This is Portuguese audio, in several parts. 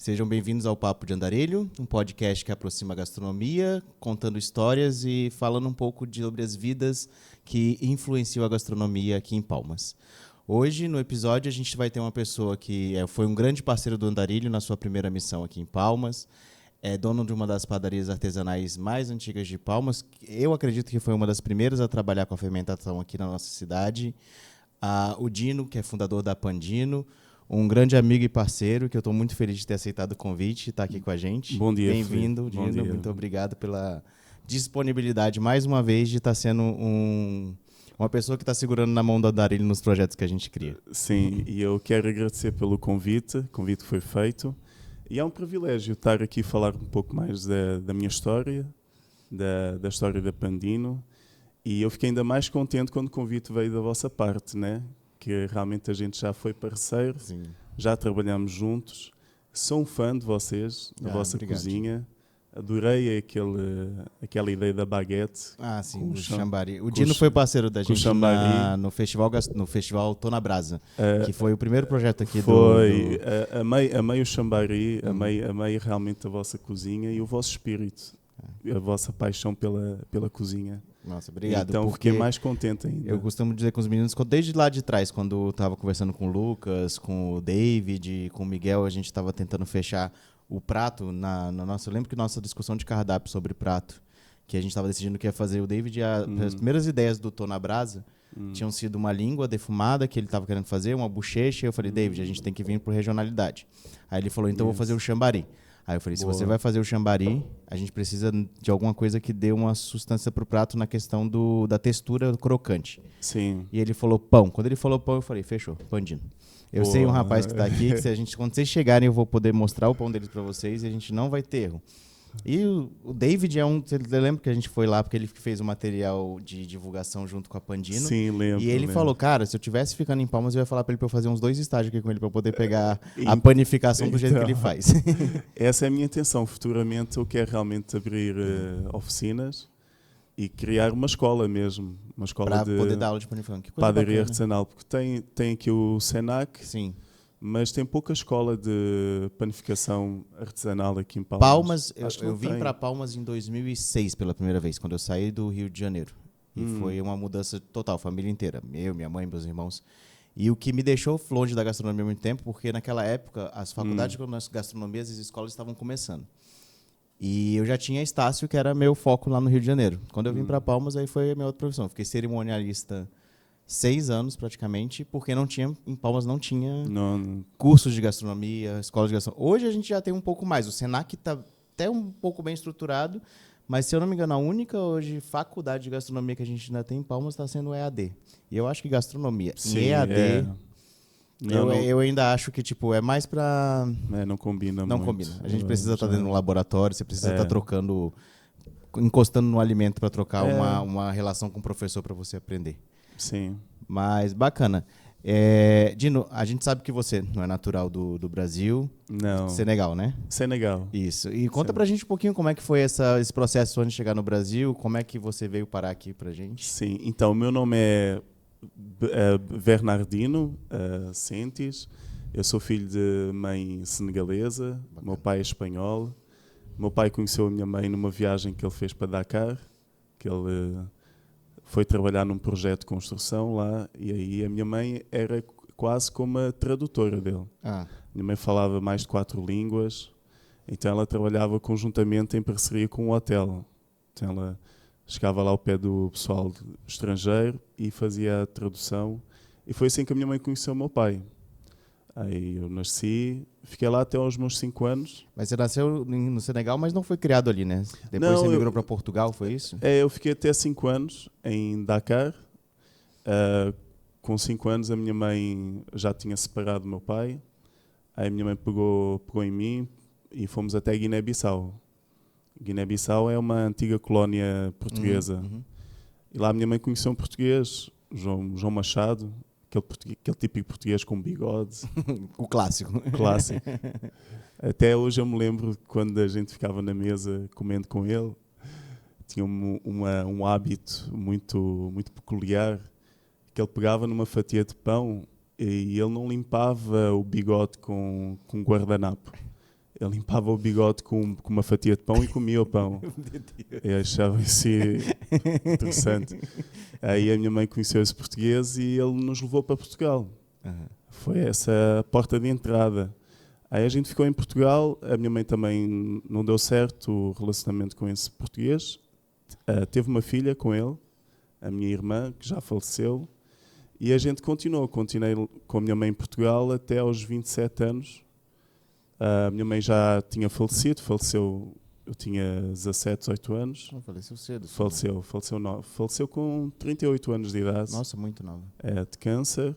Sejam bem-vindos ao Papo de Andarilho, um podcast que aproxima a gastronomia, contando histórias e falando um pouco sobre as vidas que influenciam a gastronomia aqui em Palmas. Hoje, no episódio, a gente vai ter uma pessoa que foi um grande parceiro do Andarilho na sua primeira missão aqui em Palmas, é dono de uma das padarias artesanais mais antigas de Palmas. Eu acredito que foi uma das primeiras a trabalhar com a fermentação aqui na nossa cidade. O Dino, que é fundador da Pandino, um grande amigo e parceiro, que eu estou muito feliz de ter aceitado o convite e estar aqui com a gente. Bom dia, Bem-vindo, Dino. Bom dia. Muito obrigado pela disponibilidade, mais uma vez, de estar sendo uma pessoa que está segurando na mão do Andarilho nos projetos que a gente cria. Sim, e eu quero agradecer pelo convite. O convite foi feito. E é um privilégio estar aqui a falar um pouco mais da minha história, da história da Pandino. E eu fiquei ainda mais contente quando o convite veio da vossa parte, né? Que realmente a gente já foi parceiro, Sim. Já trabalhamos juntos. Sou um fã de vocês, da vossa cozinha. Adorei aquela ideia da baguete. Sim, o Chambari. O Dino foi parceiro da gente no festival Tô na Brasa, que foi o primeiro projeto aqui foi, amei o Chambari, amei realmente a vossa cozinha e o vosso espírito, a vossa paixão pela cozinha. Nossa, obrigado. Então fiquei mais contente ainda. Eu costumo dizer com os meninos, desde lá de trás, quando eu estava conversando com o Lucas, com o David, com o Miguel, a gente estava tentando fechar o prato na nossa. Eu lembro que nossa discussão de cardápio sobre prato, que a gente estava decidindo o que ia fazer, o David, as primeiras ideias do Tô na Brasa tinham sido uma língua defumada que ele estava querendo fazer, uma bochecha, e eu falei, David, a gente tem que vir por regionalidade. Aí ele falou, então eu vou fazer o Chambari. Aí eu falei, se você vai fazer o Chambari, a gente precisa de alguma coisa que dê uma sustância para o prato na questão da textura crocante. Sim. E ele falou pão. Quando ele falou pão, eu falei, fechou, Pandino. Eu sei um rapaz que está aqui, que quando vocês chegarem eu vou poder mostrar o pão deles para vocês e a gente não vai ter erro. E o David você lembra que a gente foi lá porque ele fez o material de divulgação junto com a Pandino? Sim, lembro. E ele falou, cara, se eu tivesse ficando em Palmas, eu ia falar para ele para eu fazer uns 2 estágios aqui com ele para poder pegar a panificação do jeito que ele faz. Essa é a minha intenção. Futuramente eu quero realmente abrir oficinas e criar uma escola mesmo. Uma escola para poder dar aula de panificação. Padaria artesanal. Porque tem aqui o Senac. Sim. Mas tem pouca escola de panificação artesanal aqui em Palmas. Eu vim para Palmas em 2006 pela primeira vez, quando eu saí do Rio de Janeiro. E foi uma mudança total, família inteira. Eu, minha mãe, meus irmãos. E o que me deixou longe da gastronomia há muito tempo, porque naquela época as faculdades de gastronomia, as escolas estavam começando. E eu já tinha Estácio, que era meu foco lá no Rio de Janeiro. Quando eu vim para Palmas, aí foi a minha outra profissão. Fiquei cerimonialista 6 anos praticamente, porque em Palmas não tinha cursos de gastronomia, escolas de gastronomia. Hoje a gente já tem um pouco mais. O Senac está até um pouco bem estruturado, mas se eu não me engano, a única hoje faculdade de gastronomia que a gente ainda tem em Palmas está sendo o EAD. E eu acho que gastronomia em EAD, eu ainda acho que é mais para... não combina muito. Não combina. A gente precisa estar dentro do laboratório, você precisa estar trocando, encostando no alimento para trocar uma relação com o professor para você aprender. Sim. Mas bacana. Dino, a gente sabe que você não é natural do Brasil. Não. Senegal, né? Senegal. Isso. E conta pra gente um pouquinho como é que foi esse processo antes de chegar no Brasil, como é que você veio parar aqui pra gente? Sim, então, o meu nome é Bernardino Sentes. Eu sou filho de mãe senegalesa, meu pai é espanhol. Meu pai conheceu a minha mãe numa viagem que ele fez para Dakar, que ele foi trabalhar num projeto de construção lá, e aí a minha mãe era quase como a tradutora dele. Minha mãe falava mais de 4 línguas, então ela trabalhava conjuntamente em parceria com o hotel. Então ela chegava lá ao pé do pessoal estrangeiro e fazia a tradução. E foi assim que a minha mãe conheceu o meu pai. Aí eu nasci, fiquei lá até aos meus 5 anos. Mas você nasceu no Senegal, mas não foi criado ali, né? Depois você migrou para Portugal, foi isso? Eu fiquei até 5 anos em Dakar. Com 5 anos a minha mãe já tinha separado do meu pai. Aí a minha mãe pegou em mim e fomos até Guiné-Bissau. Guiné-Bissau é uma antiga colónia portuguesa. E lá a minha mãe conheceu um português, João Machado, aquele típico português com bigode. O clássico. Clássico. Até hoje eu me lembro quando a gente ficava na mesa comendo com ele, tinha um hábito muito, muito peculiar, que ele pegava numa fatia de pão e ele não limpava o bigode com guardanapo. Ele limpava o bigode com uma fatia de pão e comia o pão. Eu achava isso interessante. Aí a minha mãe conheceu esse português e ele nos levou para Portugal. Foi essa a porta de entrada. Aí a gente ficou em Portugal, a minha mãe também não deu certo o relacionamento com esse português. Teve uma filha com ele, a minha irmã, que já faleceu. E a gente continuei com a minha mãe em Portugal até aos 27 anos. A minha mãe já tinha falecido, eu tinha 17, 18 anos. Faleceu cedo. Faleceu com 38 anos de idade. Nossa, muito nova. De câncer.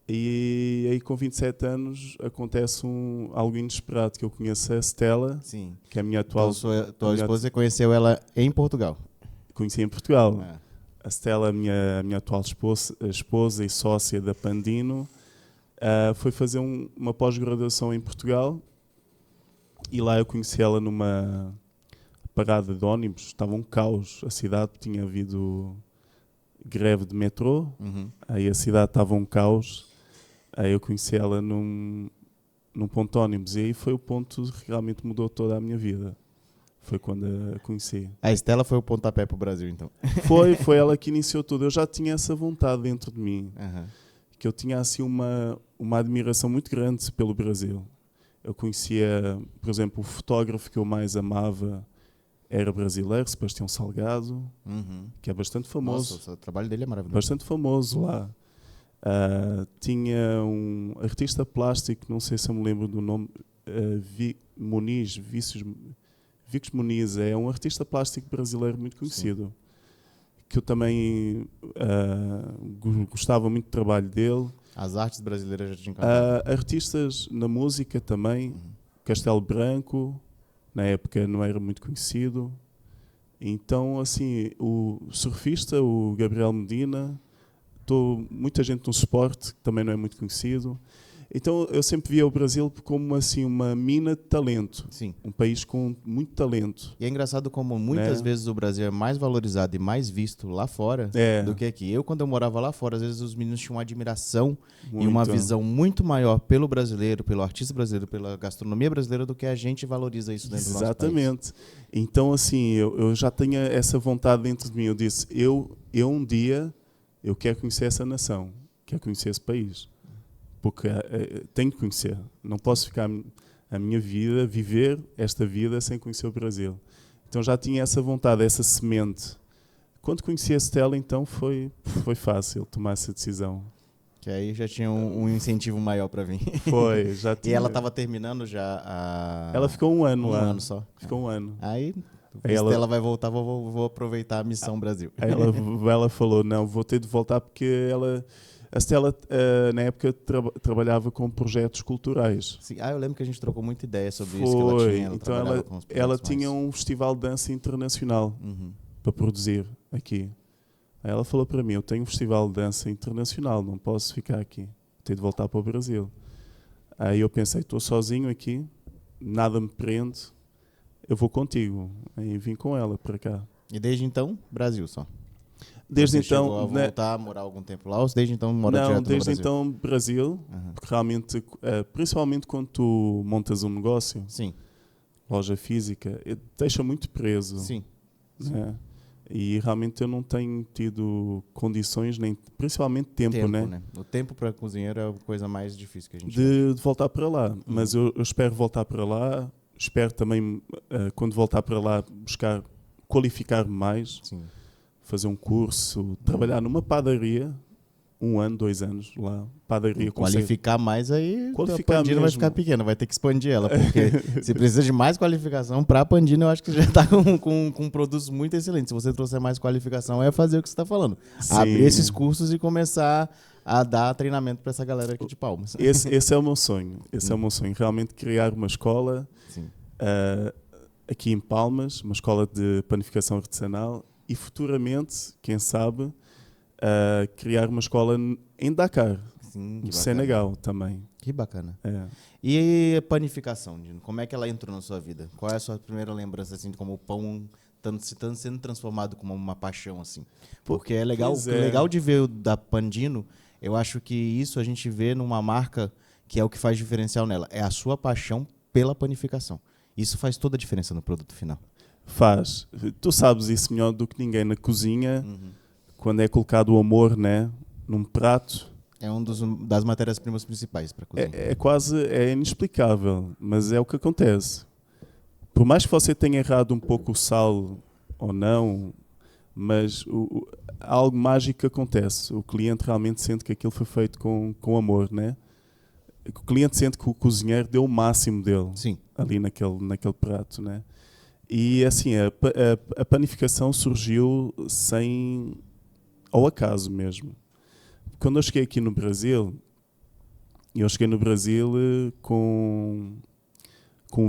E aí com 27 anos acontece algo inesperado, que eu conheço a Stella, Sim. Que é a minha atual... Então, tua esposa, você conheceu ela em Portugal? Conheci em Portugal. A Stella, a minha atual esposa e sócia da Pandino, foi fazer uma pós-graduação em Portugal e lá eu conheci ela numa parada de ônibus. Estava um caos, a cidade tinha havido greve de metrô, aí a cidade estava um caos, aí eu conheci ela num ponto de ônibus e aí foi o ponto que realmente mudou toda a minha vida. Foi quando a conheci. A Stella foi o pontapé para o Brasil, então? Foi ela que iniciou tudo. Eu já tinha essa vontade dentro de mim. Que eu tinha assim uma admiração muito grande pelo Brasil. Eu conhecia, por exemplo, o fotógrafo que eu mais amava era brasileiro, Sebastião Salgado, que é bastante famoso. Nossa, o trabalho dele é maravilhoso. Bastante famoso lá. Tinha um artista plástico, não sei se eu me lembro do nome, Vicos Muniz, é um artista plástico brasileiro muito conhecido. Sim. Que eu também gostava muito do trabalho dele. As artes brasileiras já te encantavam? Artistas na música também. Castelo Branco, na época não era muito conhecido. Então, assim, o surfista, o Gabriel Medina, muita gente no suporte, que também não é muito conhecido. Então, eu sempre via o Brasil como assim, uma mina de talento. Sim. Um país com muito talento. E é engraçado como muitas vezes o Brasil é mais valorizado e mais visto lá fora do que aqui. Quando eu morava lá fora, às vezes os meninos tinham uma admiração e uma visão muito maior pelo brasileiro, pelo artista brasileiro, pela gastronomia brasileira, do que a gente valoriza isso dentro do nosso país. Exatamente. Então, assim, eu já tinha essa vontade dentro de mim. Eu disse, eu um dia, eu quero conhecer essa nação, quero conhecer esse país. Porque tenho que conhecer. Não posso ficar a minha vida, viver esta vida sem conhecer o Brasil. Então já tinha essa vontade, essa semente. Quando conheci a Stella, então foi fácil tomar essa decisão. Que aí já tinha um incentivo maior para vir. Foi, já tinha. E ela estava terminando já a... Ela ficou um ano lá. Um ano só. Ficou um ano. Aí a Stella vai voltar, vou aproveitar a missão Brasil. Aí ela falou, não, vou ter de voltar porque a Stella, na época, trabalhava com projetos culturais. Sim. Eu lembro que a gente trocou muita ideia sobre isso que ela tinha. Então ela tinha um festival de dança internacional para produzir aqui. Aí ela falou para mim, eu tenho um festival de dança internacional, não posso ficar aqui. Tenho de voltar para o Brasil. Aí eu pensei, estou sozinho aqui, nada me prende, eu vou contigo. Aí vim com ela para cá. E desde então, Brasil só? Desde você então, chegou a voltar a morar algum tempo lá ou desde então mora direto no Brasil? Não, desde então Brasil, porque realmente, principalmente quando tu montas um negócio, sim, loja física, deixa muito preso. Sim. Né? E realmente eu não tenho tido condições, nem principalmente tempo, né? O tempo para cozinheiro é a coisa mais difícil que a gente de voltar para lá. Mas eu espero voltar para lá, espero também, quando voltar para lá, qualificar-me mais. Sim. Fazer um curso, trabalhar numa padaria, 1 ano, 2 anos lá, padaria. Qualificar mais, aí qualificar a Pandino mesmo. Vai ficar pequena, vai ter que expandir ela, porque se precisa de mais qualificação, para a Pandino eu acho que já está com produtos muito excelentes. Se você trouxer mais qualificação, é fazer o que você está falando. Sim. Abrir esses cursos e começar a dar treinamento para essa galera aqui de Palmas. Esse é o meu sonho. Esse é o meu sonho. Realmente criar uma escola aqui em Palmas, uma escola de panificação artesanal, e futuramente, quem sabe, criar uma escola em Dakar, no Senegal também. Que bacana. É. E a panificação, Dino? Como é que ela entrou na sua vida? Qual é a sua primeira lembrança assim, de como o pão sendo transformado como uma paixão? Assim? Porque é legal, legal de ver o da Pandino, eu acho que isso a gente vê numa marca que é o que faz diferencial nela. É a sua paixão pela panificação. Isso faz toda a diferença no produto final. Faz. Tu sabes isso melhor do que ninguém na cozinha, quando é colocado o amor, né, num prato. É das matérias-primas principais para a cozinha. É inexplicável, mas é o que acontece. Por mais que você tenha errado um pouco o sal ou não, mas algo mágico acontece. O cliente realmente sente que aquilo foi feito com amor, né? O cliente sente que o cozinheiro deu o máximo dele. Sim. Ali naquele prato, né? E assim, a panificação surgiu ao acaso mesmo. Quando eu cheguei aqui no Brasil, eu cheguei no Brasil com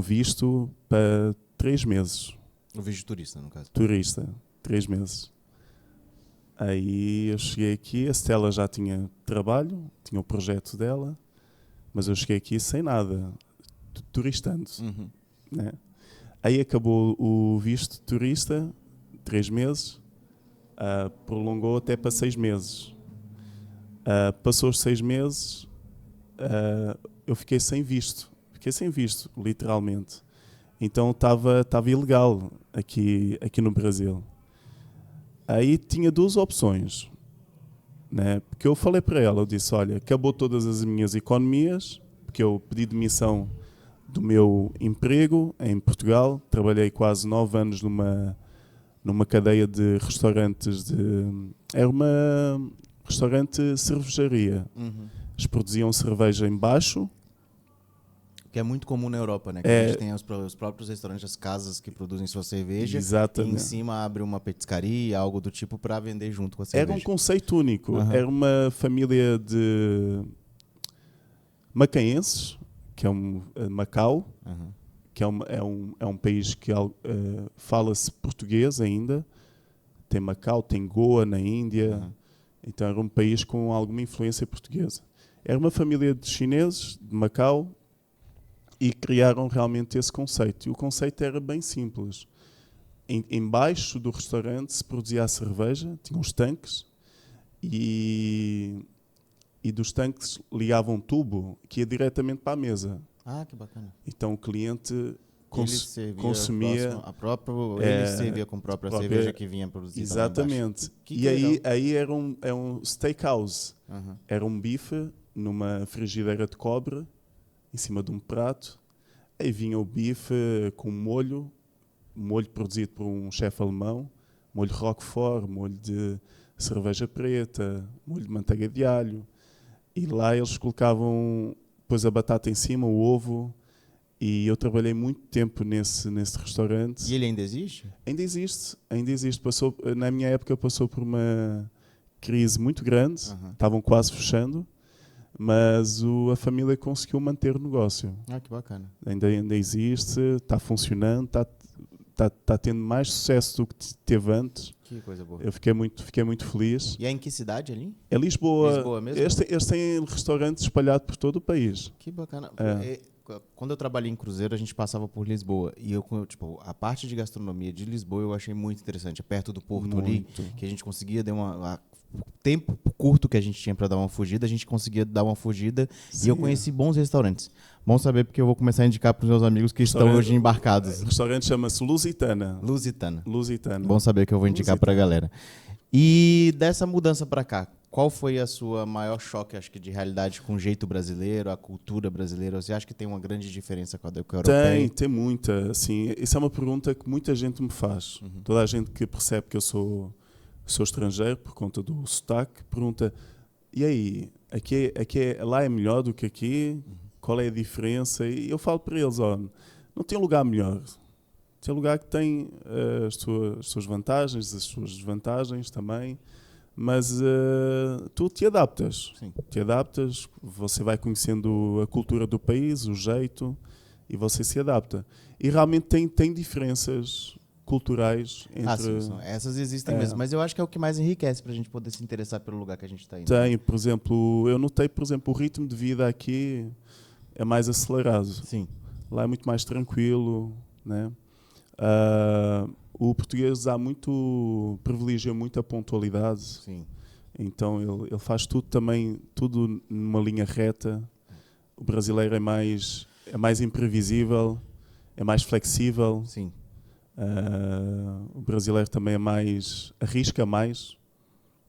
visto para 3 meses. O visto de turista, no caso. Turista, 3 meses. Aí eu cheguei aqui, a Stella já tinha trabalho, tinha o projeto dela, mas eu cheguei aqui sem nada, turistando. Né? Aí acabou o visto de turista, 3 meses, prolongou até para 6 meses. Passou os 6 meses, eu fiquei sem visto, literalmente. Então estava ilegal aqui no Brasil. Aí tinha 2 opções, né? Porque eu falei para ela, eu disse, olha, acabou todas as minhas economias, porque eu pedi demissão do meu emprego em Portugal, trabalhei quase 9 anos numa cadeia de restaurantes era uma restaurante cervejaria. Eles produziam cerveja em baixo. Que é muito comum na Europa, né? Que a gente tem os próprios restaurantes, as casas que produzem sua cerveja. Exatamente. E em cima abre uma petiscaria, algo do tipo, para vender junto com a cerveja. Era um conceito único. Era uma família de macaenses, que é Macau, que é um país que fala-se português ainda. Tem Macau, tem Goa na Índia. Então era um país com alguma influência portuguesa. Era uma família de chineses, de Macau, e criaram realmente esse conceito. E o conceito era bem simples. Embaixo do restaurante se produzia a cerveja, tinha uns tanques, e dos tanques ligavam um tubo que ia diretamente para a mesa. Ah, que bacana. Então o cliente consumia ele servia com a própria cerveja que vinha produzida. Exatamente. E aí era um steakhouse. Era um bife numa frigideira de cobre, em cima de um prato. Aí vinha o bife com molho produzido por um chefe alemão, molho Roquefort, molho de cerveja preta, molho de manteiga de alho. E lá eles colocavam depois a batata em cima, o ovo. E eu trabalhei muito tempo nesse restaurante. E ele ainda existe? Ainda existe. Na minha época passou por uma crise muito grande. Estavam quase fechando. Mas a família conseguiu manter o negócio. Ah, que bacana. Ainda existe, está funcionando, está tendo mais sucesso do que teve antes. Que coisa boa. Eu fiquei muito feliz. E é em que cidade ali? É Lisboa. Lisboa mesmo? Eles têm restaurantes espalhados por todo o país. Que bacana. Quando eu trabalhei em cruzeiro, a gente passava por Lisboa. E a parte de gastronomia de Lisboa eu achei muito interessante. Perto do porto ali, que a gente conseguia dar o tempo curto que a gente tinha para dar uma fugida, a gente conseguia dar uma fugida. Sim. E eu conheci bons restaurantes. Bom saber, porque eu vou começar a indicar para os meus amigos que estão hoje embarcados. O restaurante chama-se Lusitana. Lusitana. Lusitana. Bom saber que eu vou indicar para a galera. E dessa mudança para cá, qual foi a sua maior choque, acho que, de realidade com o jeito brasileiro, a cultura brasileira? Você acha que tem uma grande diferença com a europeia? Tem muita. Assim, isso é uma pergunta que muita gente me faz. Toda a gente que percebe que eu sou estrangeiro por conta do sotaque pergunta: e aí, lá é melhor do que aqui? Qual é a diferença? E eu falo para eles: não tem lugar melhor. Tem lugar que tem as suas vantagens, as suas desvantagens também, mas tu te adaptas. Sim. Te adaptas, você vai conhecendo a cultura do país, o jeito, e você se adapta. E realmente tem diferenças culturais entre... Sim, essas existem mesmo, mas eu acho que é o que mais enriquece para a gente poder se interessar pelo lugar que a gente está indo. Tem, por exemplo, eu notei, o ritmo de vida aqui é mais acelerado. Sim. Lá é muito mais tranquilo, né? O português privilegia muito a pontualidade. Sim. Então ele faz tudo numa linha reta. O brasileiro é é mais imprevisível, é mais flexível. Sim. O brasileiro também arrisca mais.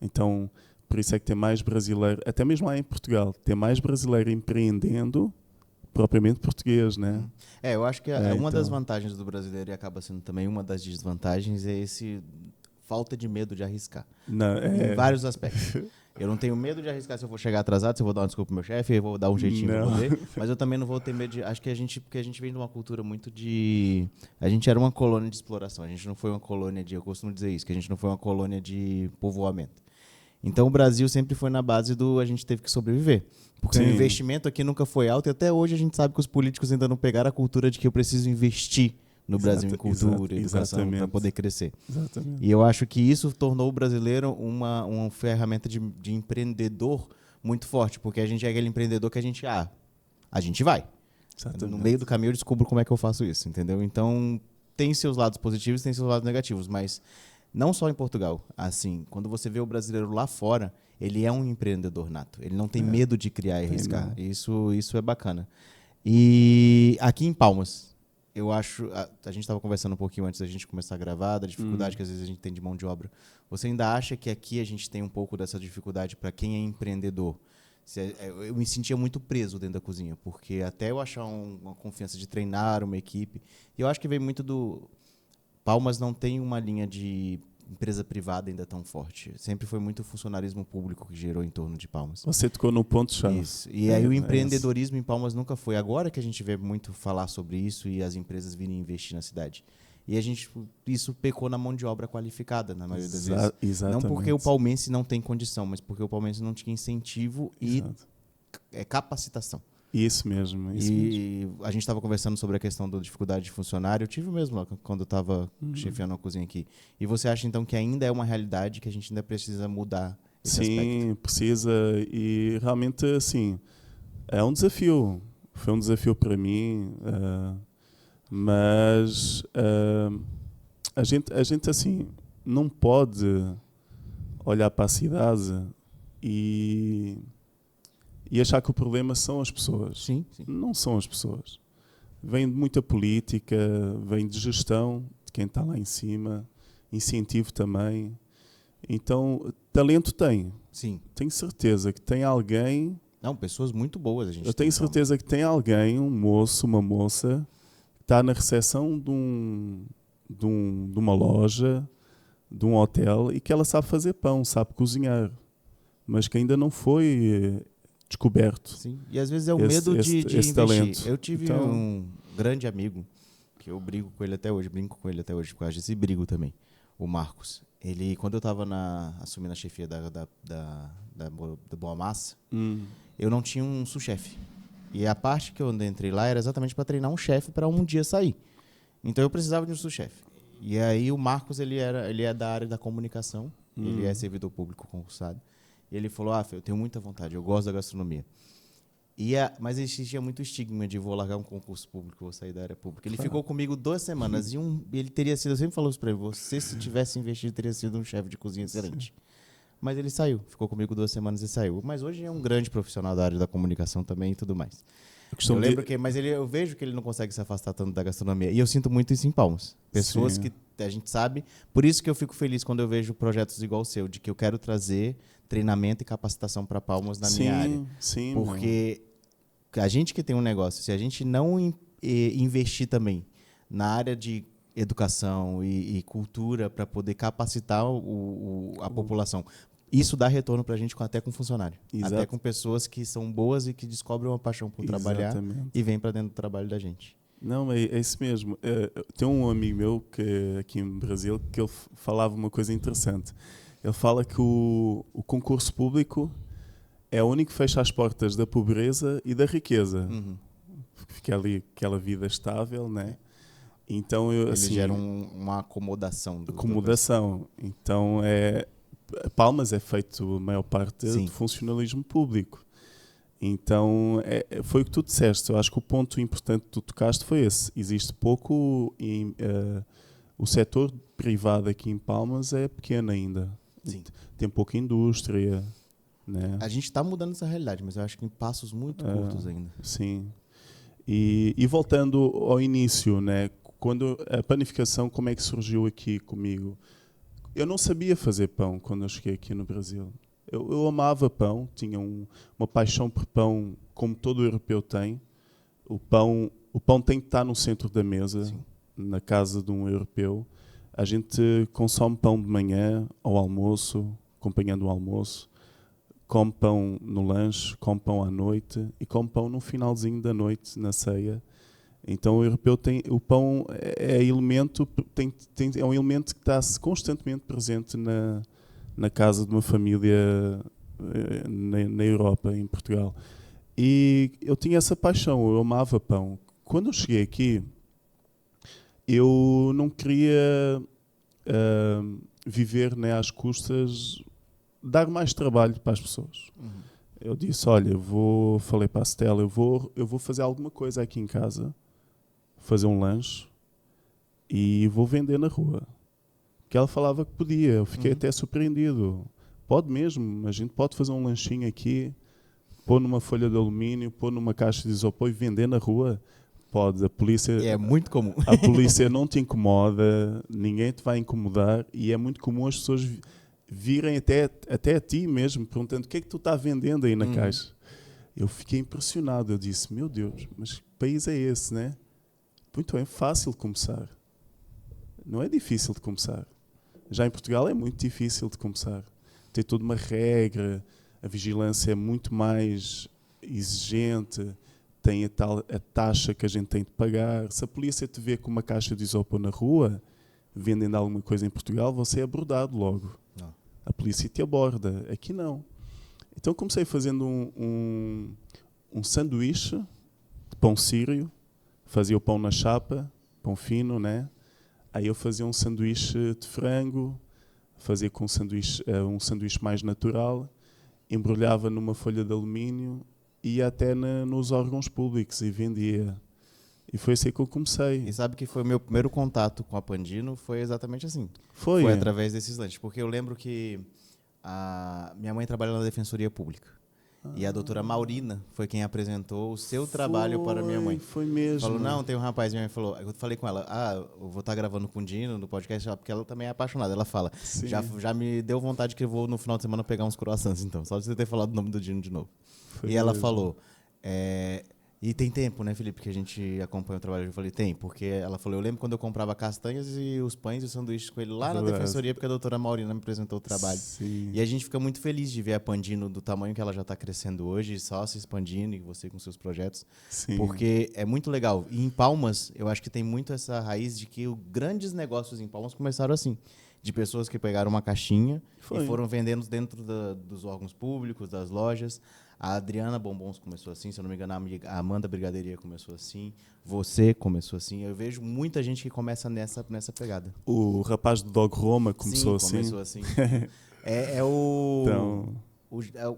Então, por isso é que tem mais brasileiro, até mesmo lá em Portugal, tem mais brasileiro empreendendo propriamente português, né? Eu acho que uma então... das vantagens do brasileiro, e acaba sendo também uma das desvantagens, é esse falta de medo de arriscar. Em vários aspectos. Eu não tenho medo de arriscar se eu vou chegar atrasado, se eu vou dar uma desculpa pro meu chefe, eu vou dar um jeitinho pra poder, mas eu também não vou ter medo de... Acho que porque a gente vem de uma cultura muito de... A gente era uma colônia de exploração, a gente não foi uma colônia de... Eu costumo dizer isso, que a gente não foi uma colônia de povoamento. Então o Brasil sempre foi na base do a gente teve que sobreviver. Porque o investimento aqui nunca foi alto e até hoje a gente sabe que os políticos ainda não pegaram a cultura de que eu preciso investir no Brasil em cultura e educação para poder crescer. Exatamente. E eu acho que isso tornou o brasileiro uma ferramenta de empreendedor muito forte, porque a gente é aquele empreendedor que a gente vai. Exatamente. No meio do caminho eu descubro como é que eu faço isso, entendeu? Então tem seus lados positivos e tem seus lados negativos, mas não só em Portugal. Assim, quando você vê o brasileiro lá fora, ele é um empreendedor nato. Ele não tem medo de criar e arriscar. Isso é bacana. E aqui em Palmas, eu acho... A gente estava conversando um pouquinho antes da gente começar a gravar, da dificuldade que às vezes a gente tem de mão de obra. Você ainda acha que aqui a gente tem um pouco dessa dificuldade para quem é empreendedor? Eu me sentia muito preso dentro da cozinha, porque até eu achar uma confiança de treinar uma equipe... E eu acho que vem muito do... Palmas não tem uma linha de empresa privada ainda tão forte. Sempre foi muito o funcionarismo público que gerou em torno de Palmas. Você tocou no ponto-chave. Isso. E aí o empreendedorismo em Palmas nunca foi. Agora que a gente vê muito falar sobre isso e as empresas virem investir na cidade. E isso pecou na mão de obra qualificada, na maioria das vezes. Exatamente. Não porque o palmense não tem condição, mas porque o palmense não tinha incentivo e capacitação. Isso mesmo. A gente estava conversando sobre a questão da dificuldade de funcionário. Eu tive mesmo lá quando eu estava chefiando a cozinha aqui. E você acha, então, que ainda é uma realidade que a gente ainda precisa mudar esse aspecto? Sim, precisa. E realmente, assim, é um desafio. Foi um desafio para mim. Mas a gente, assim, não pode olhar para a cidade e achar que o problema são as pessoas. Sim. Não são as pessoas. Vem de muita política, vem de gestão de quem está lá em cima, incentivo também. Então, talento tem. Sim. Tenho certeza que tem alguém... Não, pessoas muito boas a gente Eu tenho certeza que tem alguém, um moço, uma moça, que está na recepção de uma loja, de um hotel, e que ela sabe fazer pão, sabe cozinhar, mas que ainda não foi... descoberto. Sim. E às vezes é o medo de investir. Talento. Eu tive um grande amigo, que eu brinco com ele até hoje, por causa desse brigo também, o Marcos. Ele, quando eu estava assumindo a chefia da Boa Massa, eu não tinha um sous-chefe. E a parte que eu entrei lá era exatamente para treinar um chefe para um dia sair. Então eu precisava de um sous-chefe. E aí o Marcos, ele é da área da comunicação, ele é servidor público concursado. E ele falou, eu tenho muita vontade, eu gosto da gastronomia. Mas existia muito estigma de vou largar um concurso público, vou sair da área pública. Ele ficou comigo 2 semanas e ele teria sido, eu sempre falo isso para ele, você se tivesse investido teria sido um chefe de cozinha excelente. Mas ele saiu, ficou comigo 2 semanas e saiu. Mas hoje é um grande profissional da área da comunicação também e tudo mais. Eu vejo que ele não consegue se afastar tanto da gastronomia. E eu sinto muito isso em Palmas. Pessoas que a gente sabe. Por isso que eu fico feliz quando eu vejo projetos igual o seu, de que eu quero trazer treinamento e capacitação para Palmas na minha área. Sim, porque a gente que tem um negócio, se a gente não investir também na área de educação e cultura para poder capacitar a população, isso dá retorno para a gente até com funcionário. Exato. Até com pessoas que são boas e que descobrem uma paixão por trabalhar e vêm para dentro do trabalho da gente. Não, é isso mesmo. Tem um amigo meu aqui em Brasil que ele falava uma coisa interessante. Ele fala que o concurso público é o único que fecha as portas da pobreza e da riqueza. Fica ali aquela vida estável, né? Então, ele gera uma acomodação. Acomodação. Então, Palmas é feito a maior parte do funcionalismo público. Então, foi o que tu disseste. Eu acho que o ponto importante que tu tocaste foi esse. Existe pouco... o setor privado aqui em Palmas é pequeno ainda. Sim. Tem pouca indústria. Né? A gente está mudando essa realidade, mas eu acho que em passos muito curtos ainda. Sim. E voltando ao início, né? Quando a panificação, como é que surgiu aqui comigo? Eu não sabia fazer pão quando eu cheguei aqui no Brasil. Eu amava pão, tinha uma paixão por pão, como todo europeu tem. O pão tem que estar no centro da mesa, sim, na casa de um europeu. A gente consome pão de manhã, ao almoço, acompanhando o almoço. Come pão no lanche, come pão à noite e come pão no finalzinho da noite, na ceia. Então o europeu tem o pão é um elemento que está constantemente presente na casa de uma família na Europa, em Portugal. E eu tinha essa paixão, eu amava pão. Quando eu cheguei aqui, eu não queria viver, né, às custas, dar mais trabalho para as pessoas. Uhum. Eu disse, olha, falei para a Stella, eu vou fazer alguma coisa aqui em casa, fazer um lanche e vou vender na rua. Porque ela falava que podia, eu fiquei até surpreendido. Pode mesmo, a gente pode fazer um lanchinho aqui, pôr numa folha de alumínio, pôr numa caixa de isopor e vender na rua. Pode, a polícia... É muito comum. A polícia não te incomoda, ninguém te vai incomodar e é muito comum as pessoas virem até a ti mesmo, perguntando o que é que tu estás vendendo aí na caixa. Eu fiquei impressionado, eu disse, meu Deus, mas que país é esse, né? Muito bem, fácil de começar. Não é difícil de começar. Já em Portugal é muito difícil de começar. Tem toda uma regra, a vigilância é muito mais exigente, tem a taxa que a gente tem de pagar. Se a polícia te vê com uma caixa de isopor na rua, vendendo alguma coisa em Portugal, você é abordado logo. Não. A polícia te aborda. Aqui não. Então comecei fazendo um sanduíche de pão sírio. Fazia o pão na chapa, pão fino, né? Aí eu fazia um sanduíche de frango, fazia com um sanduíche mais natural, embrulhava numa folha de alumínio e ia até nos órgãos públicos e vendia. E foi assim que eu comecei. E sabe que foi o meu primeiro contato com a Pandino, foi exatamente assim. Foi através desses lanches. Porque eu lembro que minha mãe trabalha na Defensoria Pública. E a doutora Maurina foi quem apresentou o seu trabalho para minha mãe. Foi mesmo. Falou, não, tem um rapaz. Minha mãe falou, eu falei com ela, eu vou estar gravando com o Dino no podcast, porque ela também é apaixonada. Ela fala, já me deu vontade que eu vou no final de semana pegar uns croissants, então. Só de você ter falado o nome do Dino de novo. Foi ela falou, e tem tempo, né, Felipe, que a gente acompanha o trabalho. Eu falei, tem, porque ela falou, eu lembro quando eu comprava castanhas e os pães e os sanduíches com ele lá na Defensoria, porque a doutora Maurina me apresentou o trabalho. Sim. E a gente fica muito feliz de ver a Pandino do tamanho que ela já está crescendo hoje, só se expandindo, e você com seus projetos. Sim. Porque é muito legal. E em Palmas, eu acho que tem muito essa raiz de que grandes negócios em Palmas começaram assim. De pessoas que pegaram uma caixinha e foram vendendo dentro dos órgãos públicos, das lojas. A Adriana Bombons começou assim, se eu não me engano, a Amanda Brigadeiria começou assim, você começou assim. Eu vejo muita gente que começa nessa pegada. O rapaz do Dog Roma começou assim. Começou assim.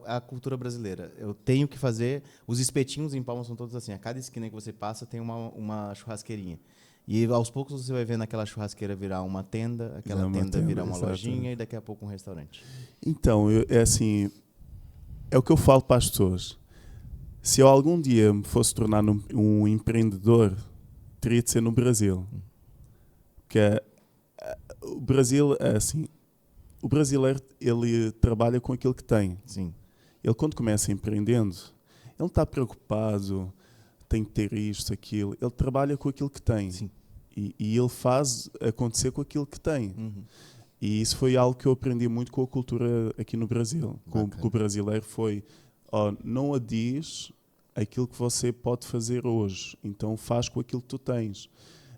A cultura brasileira. Eu tenho que fazer... Os espetinhos em Palmas são todos assim. A cada esquina que você passa tem uma churrasqueirinha. E aos poucos você vai vendo aquela churrasqueira virar uma tenda, aquela tenda virar uma lojinha e daqui a pouco um restaurante. Então, é o que eu falo para as pessoas. Se eu algum dia me fosse tornar um empreendedor, teria de ser no Brasil. Porque o Brasil é assim. O brasileiro, ele trabalha com aquilo que tem. Sim. Ele, quando começa empreendendo, ele não está preocupado, tem que ter isto, aquilo. Ele trabalha com aquilo que tem. Sim. E ele faz acontecer com aquilo que tem. Uhum. E isso foi algo que eu aprendi muito com a cultura aqui no Brasil. Com o brasileiro foi, não adies aquilo que você pode fazer hoje. Então faz com aquilo que tu tens.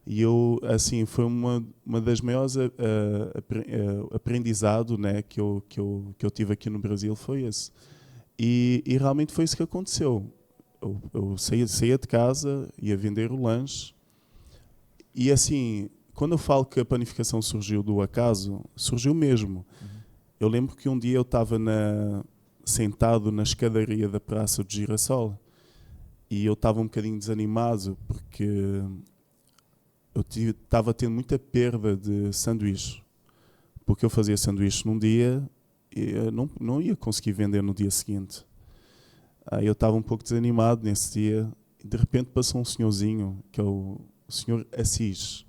E eu, assim, foi uma das maiores aprendizado, né, que eu tive aqui no Brasil, foi esse. E realmente foi isso que aconteceu. Eu saía de casa, ia vender o lanche. E assim, quando eu falo que a panificação surgiu do acaso, surgiu mesmo. Uhum. Eu lembro que um dia eu estava sentado na escadaria da Praça do Girassol e eu estava um bocadinho desanimado porque eu estava tendo muita perda de sanduíche. Porque eu fazia sanduíche num dia e eu não ia conseguir vender no dia seguinte. Aí eu estava um pouco desanimado nesse dia de repente passou um senhorzinho, que é o senhor Assis,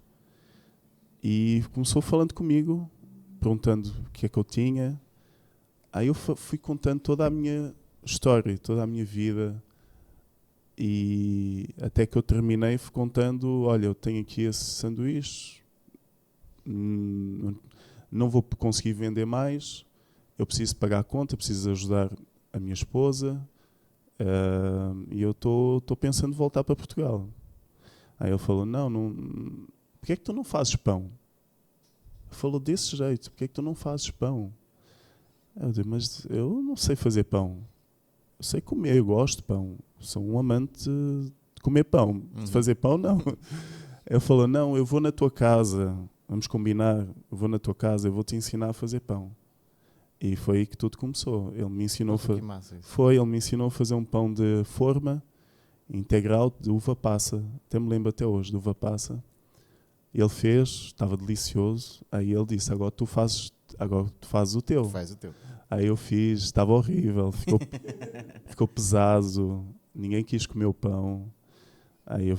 e começou falando comigo, perguntando o que é que eu tinha. Aí eu fui contando toda a minha história, toda a minha vida, e até que eu terminei fui contando, olha, eu tenho aqui esse sanduíche, não vou conseguir vender mais, eu preciso pagar a conta, preciso ajudar a minha esposa, e eu estou pensando em voltar para Portugal. Aí ele falou, não, porque é que tu não fazes pão? Ele falou desse jeito, porque é que tu não fazes pão? Eu disse, mas eu não sei fazer pão. Eu sei comer, eu gosto de pão. Sou um amante de comer pão. De fazer pão, não. Ele falou, não, eu vou na tua casa, vamos combinar, eu vou na tua casa, eu vou te ensinar a fazer pão. E foi aí que tudo começou. Ele me ensinou, ele me ensinou a fazer um pão de forma integral de uva passa. Até me lembro até hoje de uva passa. Ele fez, estava delicioso. Aí ele disse, agora tu fazes o teu. Faz o teu. Aí eu fiz, estava horrível, ficou pesado, ninguém quis comer o pão. Aí eu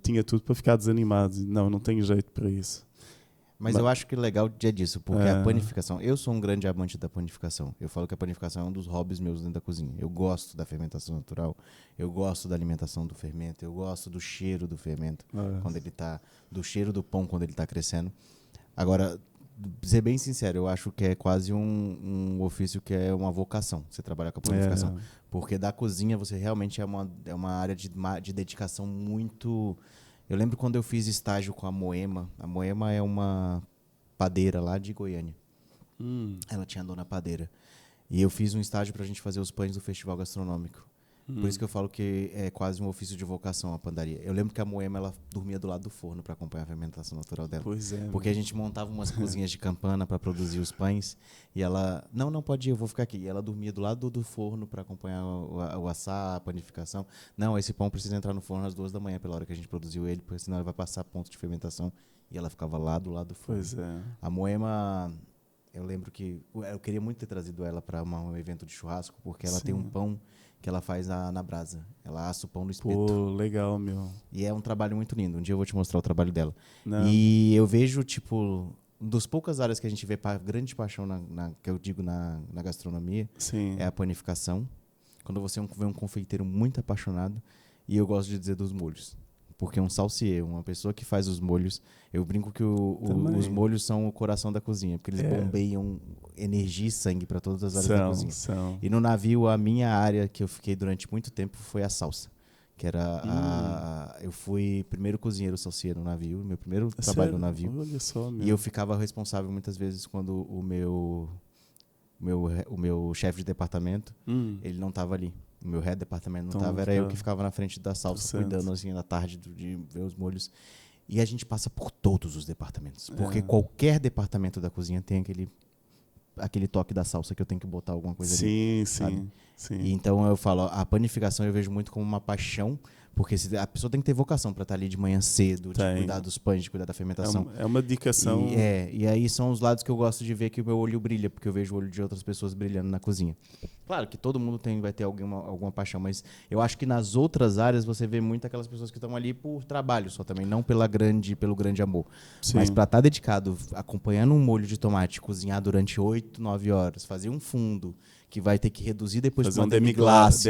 tinha tudo para ficar desanimado. Não tenho jeito para isso. Mas eu acho que o legal é disso, porque a panificação... Eu sou um grande amante da panificação. Eu falo que a panificação é um dos hobbies meus dentro da cozinha. Eu gosto da fermentação natural, eu gosto da alimentação do fermento, eu gosto do cheiro do fermento, quando ele tá, do cheiro do pão quando ele está crescendo. Agora, ser bem sincero, eu acho que é quase um ofício que é uma vocação, você trabalhar com a panificação. Porque da cozinha você realmente é uma área de dedicação muito... Eu lembro quando eu fiz estágio com a Moema. A Moema é uma padeira lá de Goiânia. Ela tinha dona padeira. E eu fiz um estágio para a gente fazer os pães do Festival Gastronômico. Por isso que eu falo que é quase um ofício de vocação a padaria. Eu lembro que a Moema ela dormia do lado do forno para acompanhar a fermentação natural dela. Pois é. Porque a gente montava umas cozinhas de campana para produzir os pães. E ela, não pode ir, eu vou ficar aqui. E ela dormia do lado do forno para acompanhar o assar, a panificação. Não, esse pão precisa entrar no forno às 2 da manhã, pela hora que a gente produziu ele, porque senão ele vai passar ponto de fermentação. E ela ficava lá do lado do forno. Pois é. A Moema, eu lembro que eu queria muito ter trazido ela para um evento de churrasco, porque ela tem um pão que ela faz na brasa. Ela assa o pão no espeto. Pô, legal, meu. E é um trabalho muito lindo. Um dia eu vou te mostrar o trabalho dela. E eu vejo, tipo, das poucas áreas que a gente vê grande paixão, que eu digo na gastronomia, é a panificação. Quando você vê um confeiteiro muito apaixonado, e eu gosto de dizer dos molhos. Porque um salsier, uma pessoa que faz os molhos, eu brinco que os molhos são o coração da cozinha, porque eles bombeiam energia e sangue para todas as áreas da cozinha. E no navio, a minha área que eu fiquei durante muito tempo foi a salsa, que era eu fui primeiro cozinheiro salsier no navio, meu primeiro trabalho no navio. Olha só, meu. E eu ficava responsável muitas vezes quando o meu chefe de departamento, ele não estava ali. O meu head departamento não estava, era eu que ficava na frente da salsa, cuidando assim na tarde de ver os molhos. E a gente passa por todos os departamentos, porque qualquer departamento da cozinha tem aquele toque da salsa que eu tenho que botar alguma coisa ali. Sim. E então eu falo, a panificação eu vejo muito como uma paixão, porque a pessoa tem que ter vocação para estar ali de manhã cedo, de cuidar dos pães, de cuidar da fermentação. É uma dedicação. E aí são os lados que eu gosto de ver que o meu olho brilha, porque eu vejo o olho de outras pessoas brilhando na cozinha. Claro que todo mundo vai ter alguma paixão, mas eu acho que nas outras áreas você vê muito aquelas pessoas que estão ali por trabalho só também, não pelo grande amor. Mas para estar dedicado, acompanhando um molho de tomate, cozinhar durante 8, 9 horas, fazer um fundo, que vai ter que reduzir depois para uma demi-glace.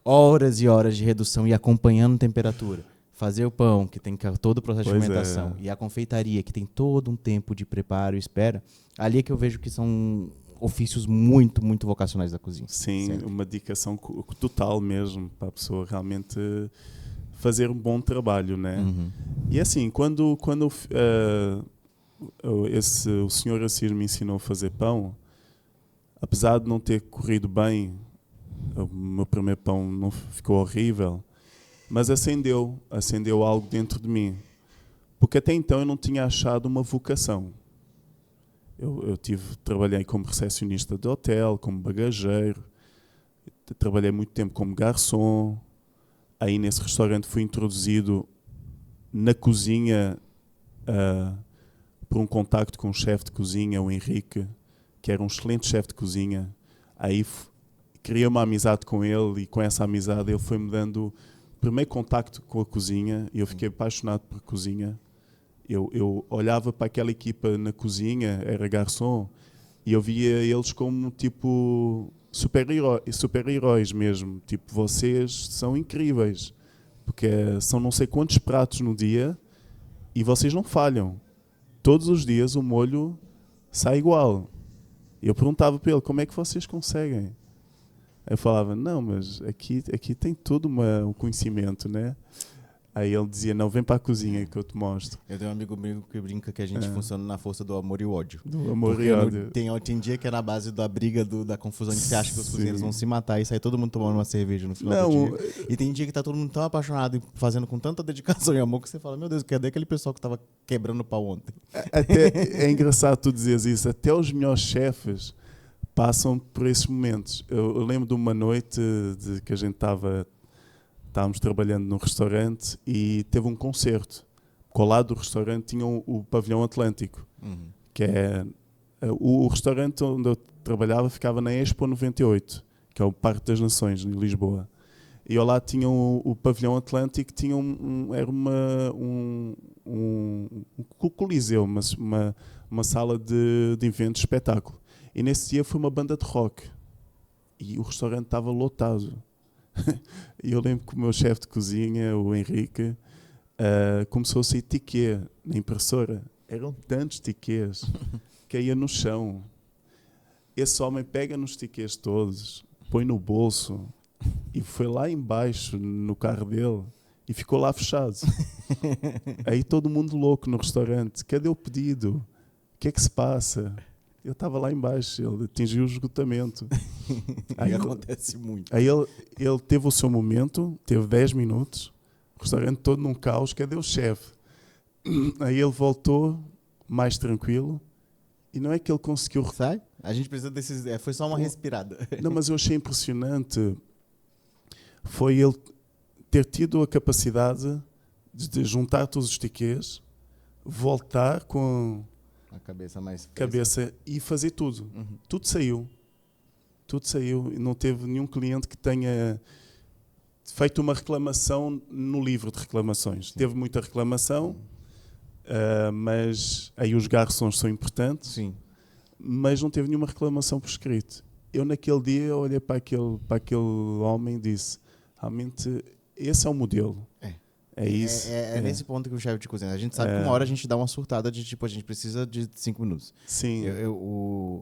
Horas e horas de redução e acompanhando temperatura. Fazer o pão, que tem todo o processo de fermentação. E a confeitaria, que tem todo um tempo de preparo e espera. Ali é que eu vejo que são ofícios muito, muito vocacionais da cozinha. Sim, sempre. Uma dedicação total mesmo, para a pessoa realmente fazer um bom trabalho, né? E assim, quando o senhor Assir me ensinou a fazer pão, apesar de não ter corrido bem, o meu primeiro pão não ficou horrível, mas acendeu algo dentro de mim. Porque até então eu não tinha achado uma vocação. Trabalhei como recepcionista de hotel, como bagageiro, trabalhei muito tempo como garçom. Aí nesse restaurante fui introduzido na cozinha por um contacto com um chefe de cozinha, o Henrique, que era um excelente chefe de cozinha. Aí criei uma amizade com ele e com essa amizade ele foi-me dando primeiro contacto com a cozinha, e eu fiquei apaixonado por cozinha. Eu olhava para aquela equipa na cozinha, era garçom, e eu via eles como tipo super-heróis mesmo. Tipo, vocês são incríveis, porque são não sei quantos pratos no dia e vocês não falham. Todos os dias o molho sai igual. E eu perguntava para ele, como é que vocês conseguem? Eu falava, não, mas aqui tem todo um conhecimento, né? Aí ele dizia, não, vem para a cozinha que eu te mostro. Eu tenho um amigo meu que brinca que a gente funciona na força do amor e o ódio. Do amor Porque e ódio. tem dia que é na base da briga, da confusão, que você acha que os cozinheiros vão se matar e sai todo mundo tomando uma cerveja no final do dia. E tem dia que tá todo mundo tão apaixonado e fazendo com tanta dedicação e amor que você fala, meu Deus, cadê aquele pessoal que tava quebrando pau ontem? Até, é engraçado tu dizeres isso, até os melhores chefes passam por esses momentos. Eu lembro de uma noite que a gente estávamos trabalhando num restaurante e teve um concerto. Ao lado do restaurante tinha o pavilhão Atlântico, que é o restaurante onde eu trabalhava ficava na Expo 98, que é o Parque das Nações, em Lisboa. E ao lado tinha o pavilhão Atlântico, tinha era um coliseu, uma sala de eventos, espetáculo. E nesse dia foi uma banda de rock. E o restaurante estava lotado. E eu lembro que o meu chefe de cozinha, o Henrique, começou a sair tiquê na impressora. Eram tantos tiquês que caía no chão. Esse homem pega nos tiquês todos, põe no bolso e foi lá embaixo no carro dele e ficou lá fechado. Aí todo mundo louco no restaurante. Cadê o pedido? O que é que se passa? Eu estava lá embaixo, ele atingiu o esgotamento. Aí acontece muito. Aí ele teve o seu momento, teve 10 minutos, o restaurante todo num caos, cadê o chefe? Aí ele voltou, mais tranquilo, e não é que ele conseguiu... Sai? A gente precisa desses... foi só uma respirada. Não, mas eu achei impressionante, foi ele ter tido a capacidade de juntar todos os tiquês, voltar com... A cabeça mais cabeça e fazer tudo. Tudo saiu. Tudo saiu. E não teve nenhum cliente que tenha feito uma reclamação no livro de reclamações. Sim. Teve muita reclamação, mas aí os garçons são importantes. Sim. Mas não teve nenhuma reclamação por escrito. Eu naquele dia olhei para aquele homem e disse, realmente esse é o modelo. É isso. É nesse ponto que o chefe de cozinha. A gente sabe que uma hora a gente dá uma surtada de tipo, a gente precisa de 5 minutos. Sim.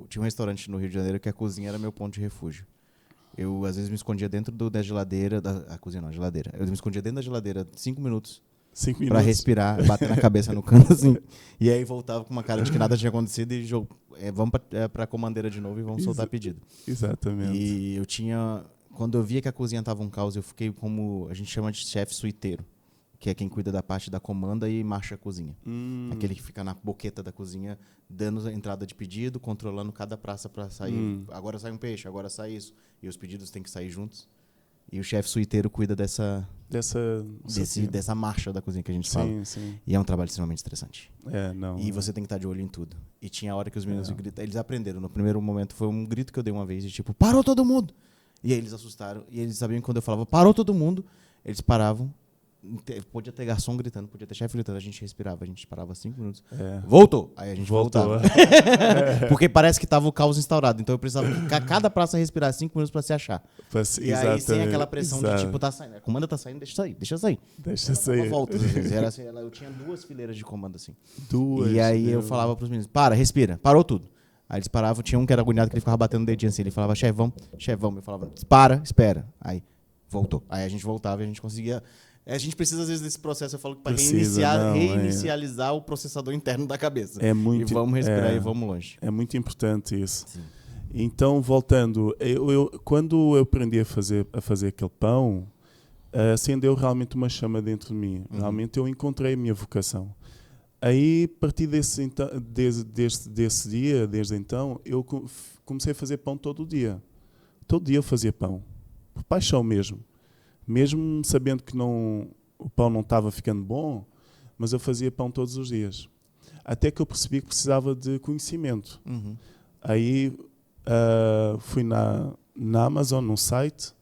Tinha um restaurante no Rio de Janeiro que a cozinha era meu ponto de refúgio. Eu, às vezes, me escondia dentro da geladeira. A cozinha não, a geladeira. Eu me escondia dentro da geladeira 5 minutos. 5 minutos. Pra respirar, bater na cabeça no canto, assim. E aí voltava com uma cara de que nada tinha acontecido e vamos pra comandeira de novo e vamos soltar pedido. Exatamente. E eu tinha... Quando eu via que a cozinha tava um caos, eu fiquei como... A gente chama de chefe suiteiro, que é quem cuida da parte da comanda e marcha a cozinha. Aquele que fica na boqueta da cozinha, dando a entrada de pedido, controlando cada praça para sair. Agora sai um peixe, agora sai isso. E os pedidos têm que sair juntos. E o chefe suiteiro cuida dessa marcha da cozinha que a gente fala. Sim. E é um trabalho extremamente estressante. E você tem que estar de olho em tudo. E tinha a hora que os meninos gritaram. Eles aprenderam. No primeiro momento foi um grito que eu dei uma vez, de tipo, parou todo mundo! E aí eles assustaram. E eles sabiam que quando eu falava, parou todo mundo, eles paravam. Podia ter garçom gritando, podia ter chefe gritando, a gente respirava, a gente parava 5 minutos. Voltou! Aí a gente voltava. Porque parece que estava o caos instaurado. Então eu precisava que cada praça respirasse 5 minutos para se achar. E aí sem aquela pressão de tipo, tá saindo. A comanda tá saindo, deixa sair. Deixa sair. Volta, às vezes. Era assim, eu tinha 2 fileiras de comanda assim. E aí eu falava pros meninos, respira, parou tudo. Aí eles paravam, tinha um que era agoniado que ele ficava batendo o dedinho assim. Ele falava, chefão. Eu falava, espera. Aí voltou. Aí a gente voltava e a gente conseguia. A gente precisa, às vezes, desse processo, eu falo, para reinicializar o processador interno da cabeça. É muito, e vamos respirar e vamos longe. É muito importante isso. Sim. Então, voltando, quando eu aprendi a fazer aquele pão, acendeu realmente uma chama dentro de mim. Realmente eu encontrei a minha vocação. Aí, a partir desse dia, desde então, eu comecei a fazer pão todo dia. Todo dia eu fazia pão. Por paixão mesmo. Mesmo sabendo que o pão não estava ficando bom, mas eu fazia pão todos os dias. Até que eu percebi que precisava de conhecimento. Aí fui na Amazon, num site,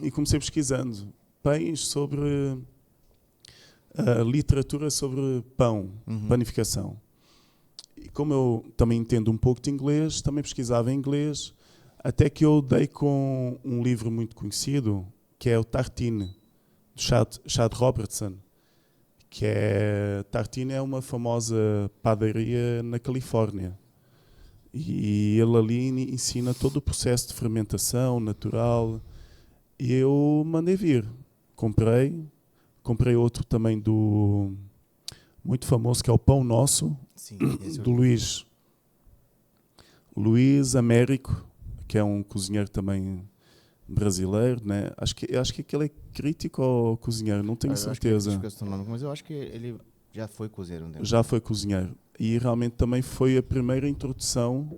e comecei pesquisando pães sobre a literatura sobre pão, panificação. E como eu também entendo um pouco de inglês, também pesquisava em inglês, até que eu dei com um livro muito conhecido, que é o Tartine, de Chad Robertson, Tartine é uma famosa padaria na Califórnia. E ele ali ensina todo o processo de fermentação natural. E eu mandei vir. Comprei outro também muito famoso, que é o Pão Nosso, Sim, do Luís Américo, que é um cozinheiro também brasileiro, né? Acho que aquele é crítico ou cozinheiro, não tenho certeza. Acho que é gastronômico, mas eu acho que ele já foi cozinheiro um tempo. Já foi cozinheiro. E realmente também foi a primeira introdução,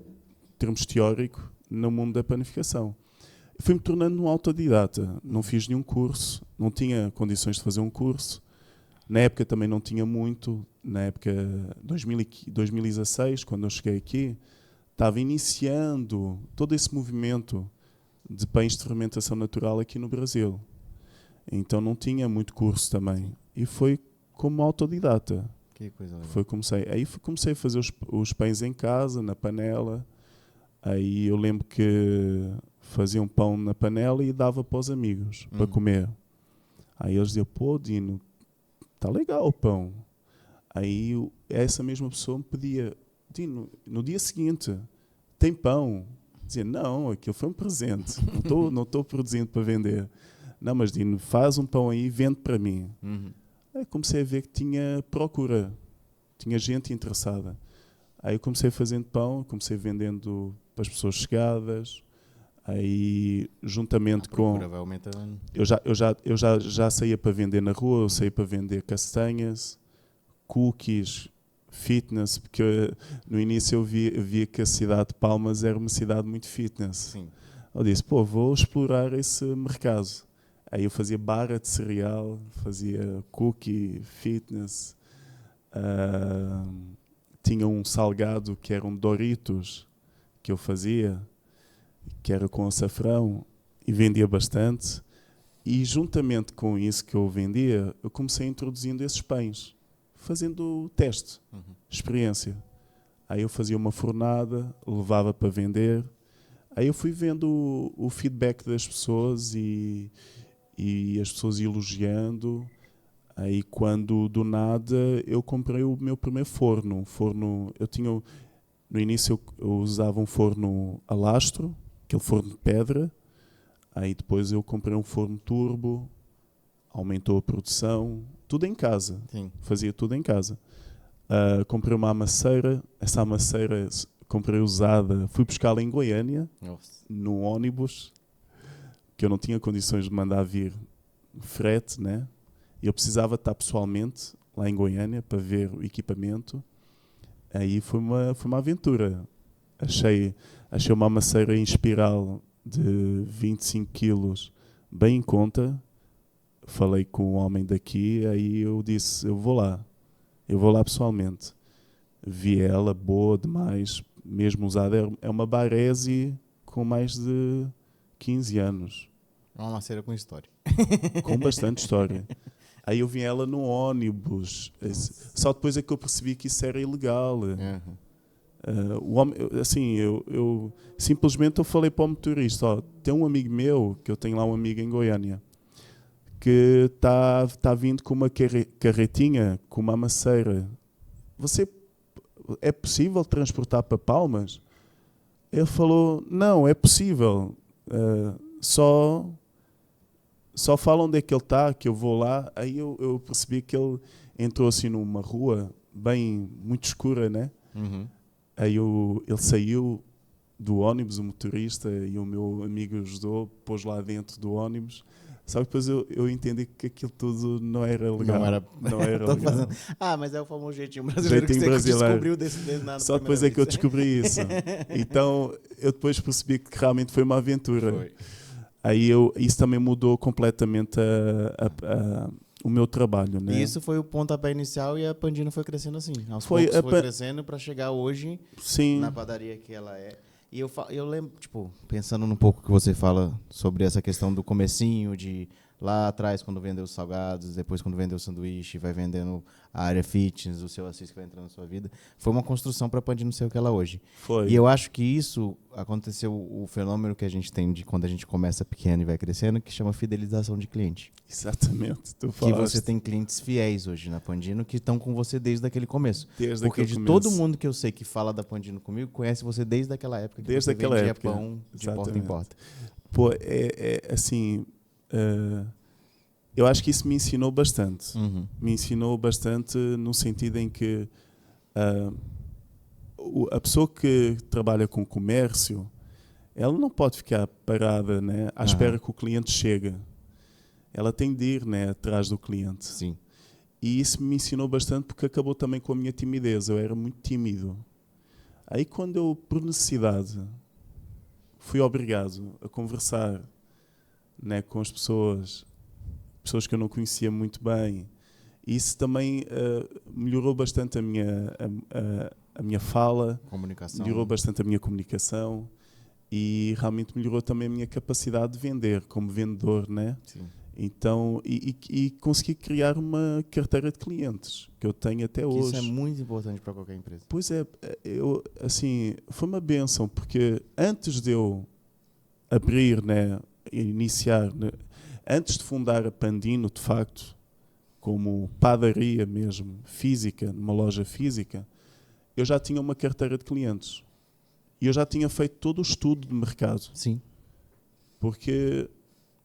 em termos teóricos, no mundo da panificação. Fui-me tornando um autodidata. Não fiz nenhum curso, não tinha condições de fazer um curso. Na época também não tinha muito. Na época 2016, quando eu cheguei aqui, estava iniciando todo esse movimento de pães de fermentação natural aqui no Brasil. Então não tinha muito curso também. E foi como autodidata. Que coisa legal. Aí comecei a fazer os pães em casa, na panela. Aí eu lembro que fazia um pão na panela e dava para os amigos para comer. Aí eles diziam, pô, Dino, está legal o pão. Aí essa mesma pessoa me pedia, Dino, no dia seguinte, tem pão? Dizia, não, aquilo foi um presente. Não estou produzindo para vender. Não, mas Dino, faz um pão aí e vende para mim. Aí comecei a ver que tinha procura. Tinha gente interessada. Aí eu comecei fazendo pão, comecei vendendo para as pessoas chegadas. Aí, juntamente com... vai aumentando. Eu já saía para vender na rua, eu saía para vender castanhas, cookies, fitness, porque no início eu via que a cidade de Palmas era uma cidade muito fitness. Sim. Eu disse, vou explorar esse mercado. Aí eu fazia barra de cereal, fazia cookie, fitness, tinha um salgado que era um Doritos, que eu fazia, que era com açafrão, e vendia bastante. E juntamente com isso que eu vendia, eu comecei introduzindo esses pães, fazendo o teste, experiência. Aí eu fazia uma fornada, levava para vender. Aí eu fui vendo o feedback das pessoas e as pessoas elogiando. Aí quando do nada eu comprei o meu primeiro forno. No início eu usava um forno a lastro, aquele forno de pedra. Aí depois eu comprei um forno turbo, aumentou a produção, tudo em casa. Sim. Fazia tudo em casa. Comprei uma amasseira, essa amasseira comprei usada, fui buscá-la em Goiânia, no ônibus, que eu não tinha condições de mandar vir frete, né? E eu precisava estar pessoalmente lá em Goiânia para ver o equipamento. Aí foi uma aventura. Achei uma amasseira em espiral de 25 quilos bem em conta. Falei com um homem daqui, aí eu disse, eu vou lá pessoalmente. Vi ela, boa demais, mesmo usada. É uma Baresi com mais de 15 anos. É uma maceira com história. Com bastante história. Aí eu vi ela no ônibus. Só depois é que eu percebi que isso era ilegal. O homem, assim, eu simplesmente eu falei para o motorista, tem um amigo meu, que eu tenho lá um amigo em Goiânia, que está vindo com uma carretinha, com uma maceira. É possível transportar para Palmas? Ele falou, não, é possível. Só fala onde é que ele está, que eu vou lá. Aí eu percebi que ele entrou assim numa rua muito escura, né? Aí ele saiu do ônibus, o motorista, e o meu amigo ajudou, pôs lá dentro do ônibus. Só que depois eu entendi que aquilo tudo não era legal. Não era legal. Mas é o famoso jeitinho brasileiro que você descobriu desde nada. Só depois é que eu descobri isso. Então eu depois percebi que realmente foi uma aventura. Foi. Aí isso também mudou completamente o meu trabalho, né? E isso foi o pontapé inicial e a Pandino foi crescendo assim. Aos foi crescendo para chegar hoje na padaria que ela é. E eu lembro, pensando um pouco que você fala sobre essa questão do comecinho, de lá atrás quando vendeu os salgados, depois quando vendeu o sanduíche, vai vendendo a área fitness, o seu assist que vai entrando na sua vida. Foi uma construção para a Pandino ser o que ela é hoje. Foi. E eu acho que isso aconteceu, o fenômeno que a gente tem de quando a gente começa pequeno e vai crescendo, que chama fidelização de cliente. Exatamente. Tu Que falaste. você tem clientes fiéis hoje na Pandino que estão com você desde aquele começo. Desde Porque aquele de começo. todo mundo que eu sei que fala da Pandino comigo, conhece você desde aquela época que Desde você aquela vendia época. pão de porta em Exatamente. porta. Pô, assim, eu acho que isso me ensinou bastante. Me ensinou bastante no sentido em que a pessoa que trabalha com comércio, ela não pode ficar parada, né, à espera que o cliente chegue. Ela tem de ir, né, atrás do cliente. Sim. E isso me ensinou bastante porque acabou também com a minha timidez. Eu era muito tímido. Aí quando eu, por necessidade, fui obrigado a conversar, né, com as pessoas que eu não conhecia muito bem, isso também melhorou bastante a minha fala, Comunicação. melhorou bastante a minha comunicação e realmente melhorou também a minha capacidade de vender como vendedor, né? Sim. Então, e consegui criar uma carteira de clientes que eu tenho até hoje. Isso é muito importante para qualquer empresa. Pois é, assim, foi uma bênção, porque antes de eu abrir, né, iniciar, né, antes de fundar a Pandino, de facto, como padaria mesmo, física, numa loja física, eu já tinha uma carteira de clientes. E eu já tinha feito todo o estudo de mercado. Sim. Porque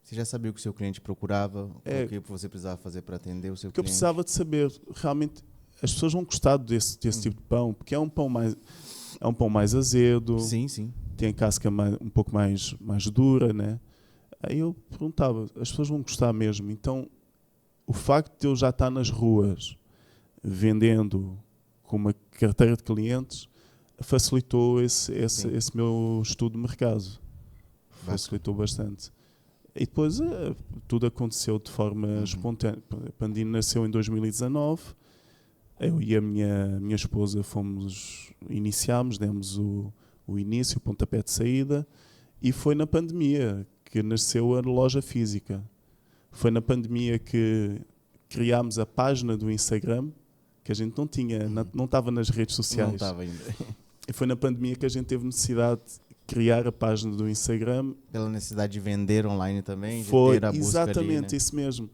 Você já sabia o que o seu cliente procurava, o que você precisava fazer para atender o seu eu cliente? precisava de saber, realmente, as pessoas vão gostar desse tipo de pão, porque é um pão mais azedo, Sim, sim. tem a casca um pouco mais dura, né? Aí eu perguntava, as pessoas vão gostar mesmo? Então, o facto de eu já estar nas ruas vendendo com uma carteira de clientes facilitou esse meu estudo de mercado. Facilitou bastante. E depois tudo aconteceu de forma espontânea. A Pandino nasceu em 2019. Eu e a minha esposa iniciámos, demos o início, o pontapé de saída, e foi na pandemia que nasceu a loja física. Foi na pandemia que criámos a página do Instagram, que a gente não tinha, não estava nas redes sociais. Não estava ainda. E foi na pandemia que a gente teve necessidade de criar a página do Instagram. Pela necessidade de vender online também, Foi de ter a busca exatamente ali, né? isso mesmo.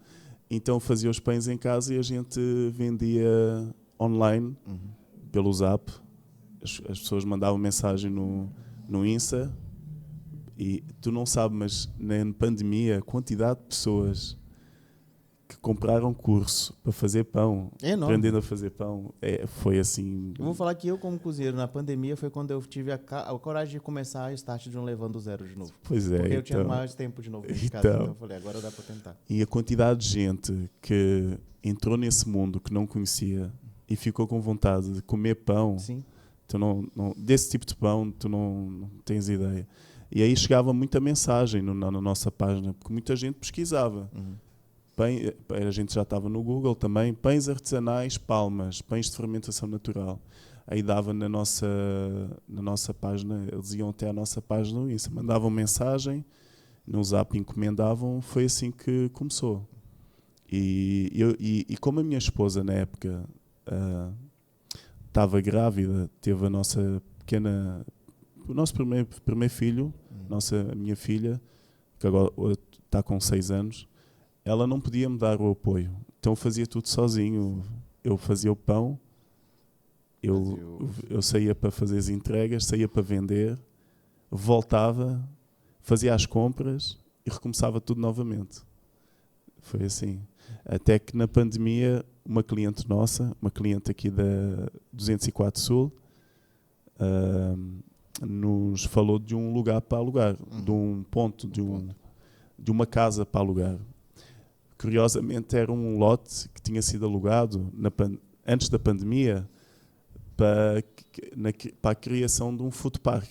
Então fazia os pães em casa e a gente vendia online pelo Zap. As pessoas mandavam mensagem no Insta. E tu não sabes, mas na pandemia a quantidade de pessoas que compraram curso para fazer pão, É enorme. aprendendo a fazer pão, foi assim. Eu vou falar que eu, como cozinheiro, na pandemia foi quando eu tive a coragem de começar a start de um Levando Zero de novo. Pois é. Porque eu tinha então, mais tempo de novo dentro de casa, então eu falei, agora dá para tentar. E a quantidade de gente que entrou nesse mundo que não conhecia e ficou com vontade de comer pão, Sim. tu não, desse tipo de pão, tu não tens ideia. E aí chegava muita mensagem na nossa página, porque muita gente pesquisava. A gente já estava no Google também, pães artesanais, Palmas, pães de fermentação natural. Aí dava na nossa página, eles iam até a nossa página no Insta, mandavam mensagem, no Zap encomendavam, foi assim que começou. E como a minha esposa na época estava grávida, teve o nosso primeiro filho, a minha filha, que agora está com 6 anos, ela não podia me dar o apoio. Então eu fazia tudo sozinho. Eu fazia o pão, eu saía para fazer as entregas, saía para vender, voltava, fazia as compras e recomeçava tudo novamente. Foi assim. Até que na pandemia, uma cliente nossa, uma cliente aqui da 204 Sul, nos falou de um lugar para alugar, de um ponto, de uma casa para alugar. Curiosamente, era um lote que tinha sido alugado antes da pandemia para a criação de um food park.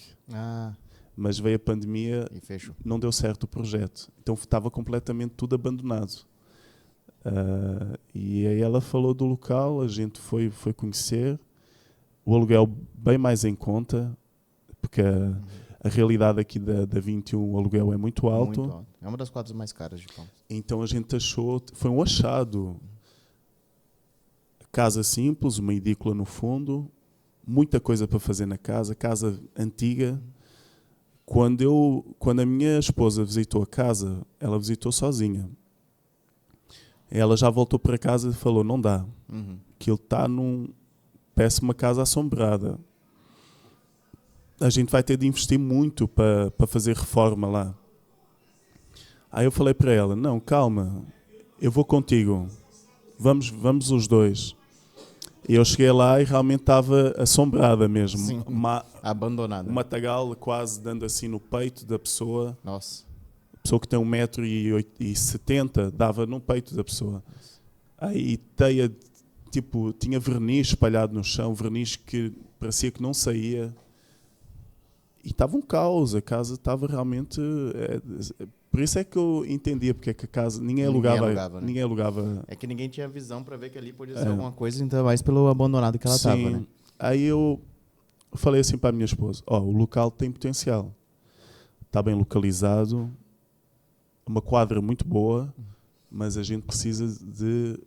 Mas veio a pandemia e fechou. Não deu certo o projeto. Então estava completamente tudo abandonado. E aí ela falou do local, a gente foi conhecer. O aluguel bem mais em conta, porque A realidade aqui da 21, o aluguel é muito alto. Muito alto. É uma das quadras mais caras de Palmas. Então a gente achou, foi um achado. Casa simples, uma edícula no fundo, muita coisa para fazer na casa, casa antiga. Quando a minha esposa visitou a casa, ela visitou sozinha. Ela já voltou para casa e falou, não dá. Que ele está parece uma casa assombrada. A gente vai ter de investir muito para fazer reforma lá. Aí eu falei para ela, não, calma, eu vou contigo. Vamos os dois. E eu cheguei lá e realmente estava assombrada mesmo. Sim, abandonada. Uma tagala quase dando assim no peito da pessoa. Nossa. A pessoa que tem 1,70 m dava no peito da pessoa. Aí teia, tipo, tinha verniz espalhado no chão, verniz que parecia que não saía. E estava um caos, a casa estava realmente... por isso é que eu entendia porque é que a casa... Ninguém alugava. É que ninguém tinha visão para ver que ali podia ser alguma coisa, então mais pelo abandonado que ela estava, né? Aí eu falei assim para a minha esposa, o local tem potencial. Está bem localizado, uma quadra muito boa, mas a gente precisa de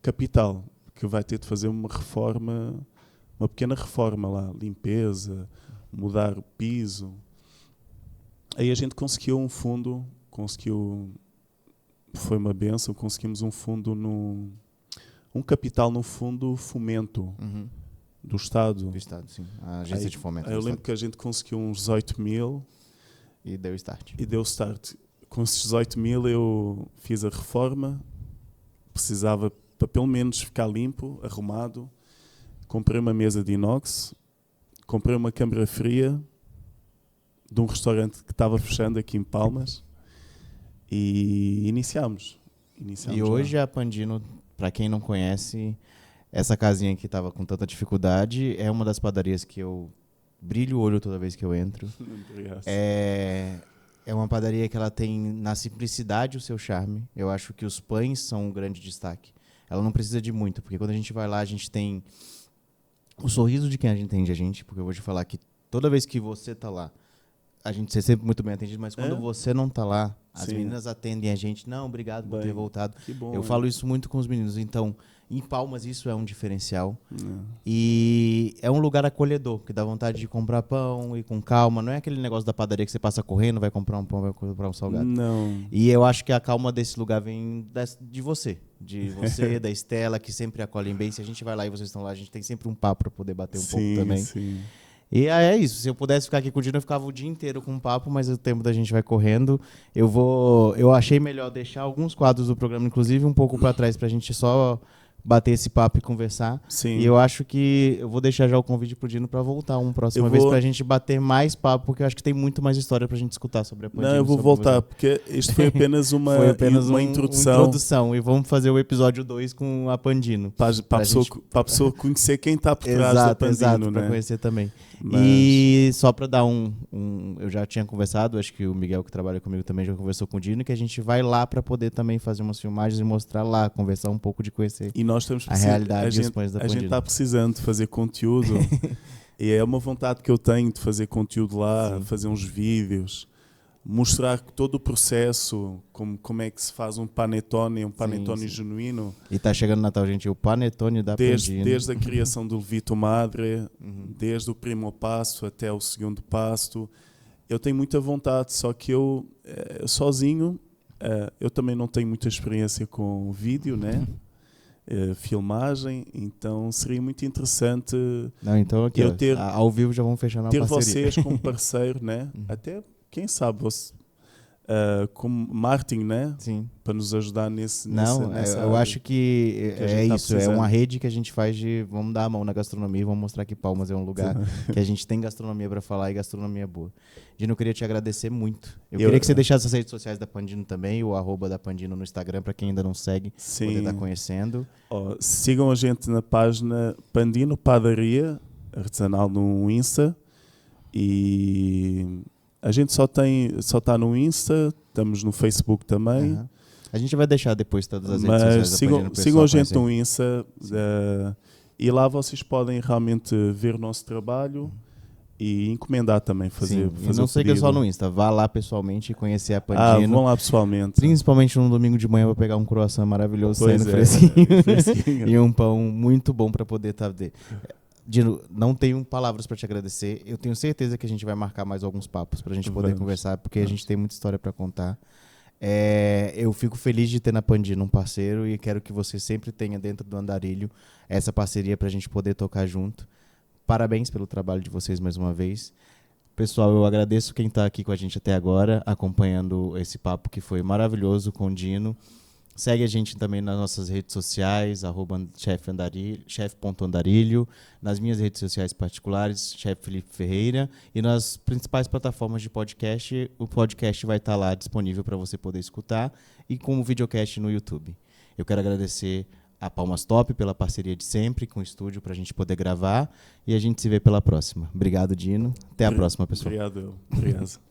capital, que vai ter de fazer uma reforma, uma pequena reforma lá, limpeza, mudar o piso. Aí a gente conseguiu um fundo, foi uma benção, conseguimos um fundo, um capital no fundo fomento do Estado. Do Estado, sim. A agência de fomento. Eu lembro que a gente conseguiu uns 18 mil. E deu start. Com esses 18 mil eu fiz a reforma, precisava para pelo menos ficar limpo, arrumado. Comprei uma mesa de inox, comprei uma câmara fria de um restaurante que estava fechando aqui em Palmas e iniciámos e hoje a Pandino, para quem não conhece, essa casinha que estava com tanta dificuldade, é uma das padarias que eu brilho o olho toda vez que eu entro. É uma padaria que ela tem na simplicidade o seu charme. Eu acho que os pães são um grande destaque. Ela não precisa de muito, porque quando a gente vai lá, a gente tem o sorriso de quem a gente entende a gente, porque eu vou te falar que toda vez que você tá lá, a gente é sempre muito bem atendido, mas quando você não tá lá, as meninas atendem a gente, não, obrigado por ter voltado. Que bom, eu falo isso muito com os meninos, então, em Palmas isso é um diferencial. E é um lugar acolhedor, que dá vontade de comprar pão e com calma, não é aquele negócio da padaria que você passa correndo, vai comprar um pão, vai comprar um salgado. Não. E eu acho que a calma desse lugar vem de você, da Estela, que sempre acolhem bem. Se a gente vai lá e vocês estão lá, a gente tem sempre um papo para poder bater um pouco também. Sim. E é isso, se eu pudesse ficar aqui contigo, eu ficava o dia inteiro com um papo, mas o tempo da gente vai correndo. Eu achei melhor deixar alguns quadros do programa, inclusive um pouco para trás, para a gente só bater esse papo e conversar. Sim. E eu acho que eu vou deixar já o convite pro Dino para voltar uma próxima vez, pra gente bater mais papo, porque eu acho que tem muito mais história pra gente escutar sobre a Pandino. Não, eu vou voltar, porque isto foi apenas uma, uma introdução. E vamos fazer o episódio 2 com a Pandino. Para a pessoa conhecer quem está por trás da Pandino. Exato, para conhecer também. Mas... E só para dar eu já tinha conversado, acho que o Miguel que trabalha comigo também já conversou com o Dino, que a gente vai lá para poder também fazer umas filmagens e mostrar lá, conversar um pouco de conhecer e nós estamos a realidade dos pães da Pandino. A gente está precisando de fazer conteúdo e é uma vontade que eu tenho de fazer conteúdo lá, fazer uns vídeos, mostrar todo o processo, como é que se faz um panetone genuíno. E está chegando o Natal, gente, o panetone da Pandino. Desde a criação do Levito Madre, desde o primo passo até o segundo passo. Eu tenho muita vontade, só que eu, sozinho, eu também não tenho muita experiência com vídeo, né? Filmagem, então seria muito interessante então aqui, eu ter, ao vivo já vamos fechar na parceria. Ter vocês como parceiro, né? Até, quem sabe, você, como Martin, né? Sim. Para nos ajudar nessa eu acho que é isso, é uma rede que a gente faz de vamos dar a mão na gastronomia e vamos mostrar que Palmas é um lugar que a gente tem gastronomia para falar e gastronomia boa. Dino, eu queria te agradecer muito. Eu queria que você deixasse as redes sociais da Pandino também, o @ da Pandino no Instagram, para quem ainda não segue, poder estar conhecendo. Sigam a gente na página Pandino Padaria Artesanal no Insta e a gente só está no Insta, estamos no Facebook também. A gente vai deixar depois todas as redes sociais da Pandino. Sigam a gente no Insta e lá vocês podem realmente ver o nosso trabalho e encomendar também, fazer e não o siga pedido. só no Insta, vá lá pessoalmente e conhecer a Pandino. Vão lá pessoalmente. Principalmente no domingo de manhã eu vou pegar um croissant maravilhoso, Pois saindo é, fresquinho. E um pão muito bom para poder estar... Dino, não tenho palavras para te agradecer. Eu tenho certeza que a gente vai marcar mais alguns papos para a gente poder conversar, porque a gente tem muita história para contar. Eu fico feliz de ter na Pandino um parceiro e quero que você sempre tenha dentro do Andarilho essa parceria para a gente poder tocar junto. Parabéns pelo trabalho de vocês mais uma vez. Pessoal, eu agradeço quem está aqui com a gente até agora, acompanhando esse papo que foi maravilhoso com o Dino. Segue a gente também nas nossas redes sociais, @chef.andarilho, nas minhas redes sociais particulares, Chef Felipe Ferreira, e nas principais plataformas de podcast. O podcast vai estar lá disponível para você poder escutar e com o videocast no YouTube. Eu quero agradecer a Palmas Top pela parceria de sempre com o estúdio para a gente poder gravar, e a gente se vê pela próxima. Obrigado, Dino. Até a próxima, pessoal. Obrigado.